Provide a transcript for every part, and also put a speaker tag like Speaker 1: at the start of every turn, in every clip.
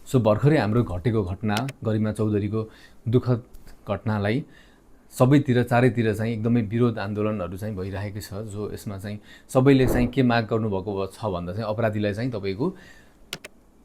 Speaker 1: So भर्खरै हाम्रो घटेको घटना गरिमा चौधरीको दुःखद घटनालाई सबैतिर चारैतिर चाहिँ एकदमै विरोध आन्दोलनहरू चाहिँ भइरहेको छ। जो यसमा चाहिँ सबैले चाहिँ के माग गर्नुभएको छ भन्दा चाहिँ अपराधीलाई चाहिँ तपाईँको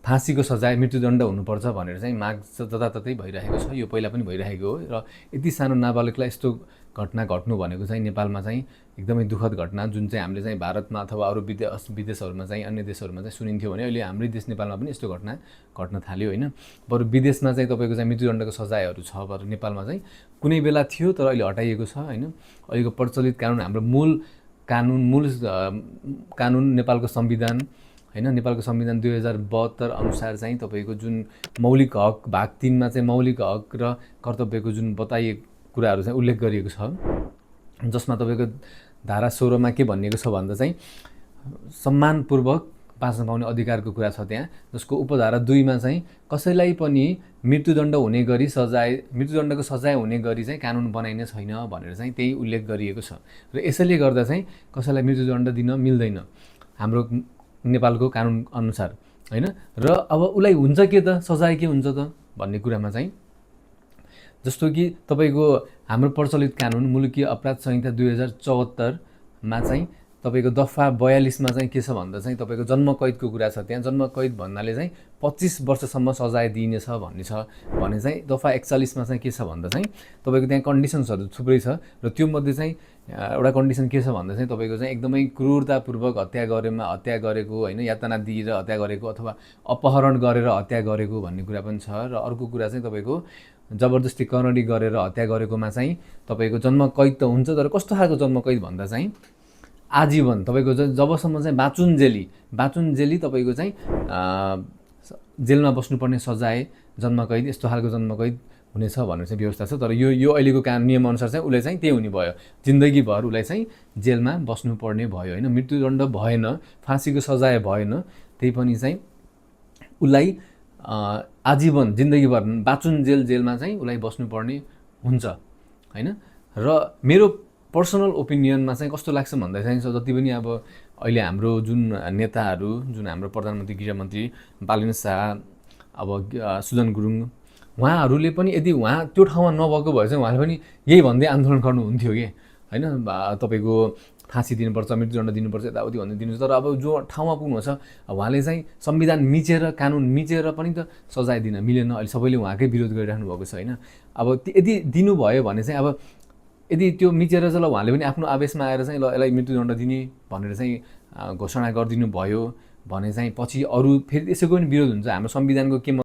Speaker 1: फाँसीको सजाय मृत्युदण्ड हुनुपर्छ भनेर चाहिँ माग जताततै भइरहेको छ। यो पहिला पनि भइरहेको हो र यति सानो नाबालकलाई यस्तो घटना घट्नु भनेको चाहिँ नेपालमा चाहिँ एकदमै दुःखद घटना, जुन चाहिँ हामीले चाहिँ भारतमा अथवा अरू विदेशहरूमा चाहिँ अन्य देशहरूमा चाहिँ सुनिन्थ्यो भने अहिले हाम्रै देश नेपालमा पनि यस्तो घटना घट्न थाल्यो होइन। बरु विदेशमा चाहिँ तपाईँको चाहिँ मृत्युदण्डको सजायहरू छ, बरु नेपालमा चाहिँ कुनै बेला थियो तर अहिले हटाइएको छ होइन। अहिलेको प्रचलित कानुन, हाम्रो मूल कानुन नेपालको संविधान होइन, नेपालको संविधान 2072 अनुसार चाहिँ तपाईँको जुन मौलिक हक भाग 3 मा चाहिँ मौलिक हक र कर्तव्यको जुन बताइएको कुराहरू चाहिँ उल्लेख गरिएको छ, जसमा तपाईँको धारा 16 मा के भनिएको छ भन्दा चाहिँ सम्मानपूर्वक बाँच्न पाउने अधिकारको कुरा छ त्यहाँ, जसको उपधारा 2 मा चाहिँ कसैलाई पनि मृत्युदण्ड हुने गरी मृत्युदण्डको सजाय हुने गरी चाहिँ कानुन बनाइने छैन भनेर चाहिँ त्यही उल्लेख गरिएको छ। र यसैले गर्दा चाहिँ कसैलाई मृत्युदण्ड दिन मिल्दैन हाम्रो नेपालको कानुन अनुसार होइन। र अब उसलाई हुन्छ के त, सजाय के हुन्छ त भन्ने कुरामा चाहिँ जस्तो कि तपाईँको हाम्रो प्रचलित कानुन मुलुकीय अपराध संहिता 2074 मा चाहिँ तपाईँको दफा 42 मा चाहिँ के छ भन्दा चाहिँ तपाईँको जन्मकैदको कुरा छ। त्यहाँ जन्मकैद भन्नाले चाहिँ 25 वर्षसम्म सजाय दिइनेछ भन्ने छ भने चाहिँ दफा 41 मा चाहिँ के छ भन्दा चाहिँ तपाईँको त्यहाँ कन्डिसन्सहरू थुप्रै छ र त्यो मध्ये चाहिँ एउटा कन्डिसन के छ भन्दा चाहिँ तपाईँको चाहिँ एकदमै क्रूरतापूर्वक हत्या गरेको होइन, यातना दिएर हत्या गरेको अथवा अपहरण गरेर हत्या गरेको भन्ने कुरा पनि छ। र अर्को कुरा चाहिँ तपाईँको जबरजस्ती करणी गरेर हत्या गरेकोमा चाहिँ तपाईँको जन्मकैद त हुन्छ, तर कस्तो खालको जन्मकैद भन्दा चाहिँ आजीवन तपाईँको जबसम्म चाहिँ बाँचुन्जेली तपाईँको चाहिँ जेलमा बस्नुपर्ने सजाय जन्मकैद, यस्तो खालको जन्मकैद हुनेछ भनेर चाहिँ व्यवस्था छ। तर यो अहिलेको नियमअनुसार चाहिँ उसलाई चाहिँ त्यही हुने भयो, जिन्दगीभर उसलाई चाहिँ जेलमा बस्नुपर्ने भयो होइन। मृत्युदण्ड भएन, फाँसीको सजाय भएन, त्यही पनि चाहिँ उसलाई आजीवन जिन्दगीभर जेलमा चाहिँ उसलाई बस्नुपर्ने हुन्छ होइन। र मेरो पर्सनल ओपिनियनमा चाहिँ कस्तो लाग्छ भन्दा चाहिँ जति पनि अब अहिले हाम्रो जुन नेताहरू, जुन हाम्रो प्रधानमन्त्री गृहमन्त्री बालेन्द्र शाह, अब सुजन गुरुङ, उहाँहरूले पनि यदि उहाँ त्यो ठाउँमा नभएको भए चाहिँ उहाँले पनि यही भन्दै आन्दोलन गर्नुहुन्थ्यो कि होइन, तपाईँको फाँसी दिनुपर्छ, मृत्युदण्ड दिनुपर्छ, यताउति भन्दै दिनुपर्छ। तर अब जो ठाउँमा पुग्नु छ उहाँले चाहिँ संविधान मिचेर कानुन मिचेर पनि त सजाय दिन मिलेन। अहिले सबैले उहाँकै विरोध गरिराख्नु भएको छ होइन। अब यदि दिनुभयो भने चाहिँ अब यदि त्यो मिचेर चाहिँ ल उहाँले पनि आफ्नो आवेशमा आएर चाहिँ ल यसलाई मृत्युदण्ड दिने भनेर चाहिँ घोषणा गरिदिनु भयो भने चाहिँ पछि अरू फेरि यसैको पनि विरोध हुन्छ। हाम्रो संविधानको के